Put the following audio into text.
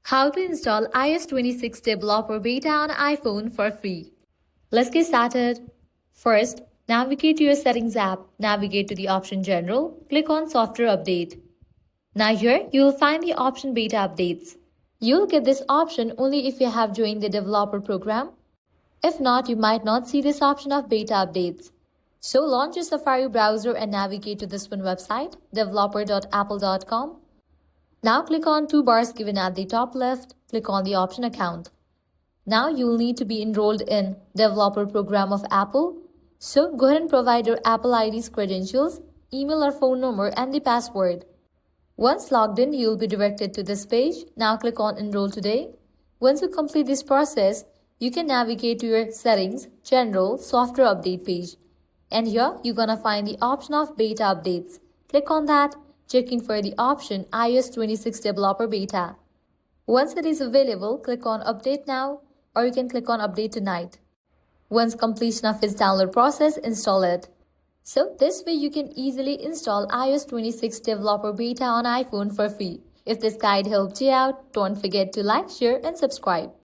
How to install iOS 26 developer beta on iPhone for free. Let's get started. First, navigate to your Settings app. Navigate to the option General. Click on Software Update. Now here, you will find the option Beta Updates. You'll get this option only if you have joined the developer program. If not, you might not see this option of Beta Updates. So launch your Safari browser and navigate to this one website, developer.apple.com. Now click on two bars given at the top left. Click on the option Account. Now you will need to be enrolled in Developer Program of Apple. So go ahead and provide your Apple ID's credentials, email or phone number and the password. Once logged in, you will be directed to this page. Now click on Enroll Today. Once you complete this process, you can navigate to your Settings, General, Software Update page. And here you're gonna find the option of Beta Updates. Click on that. Checking for the option iOS 26 Developer Beta. Once it is available, click on Update Now or you can click on Update Tonight. Once completion of its download process, install it. So this way you can easily install iOS 26 Developer Beta on iPhone for free. If this guide helped you out, don't forget to like, share and subscribe.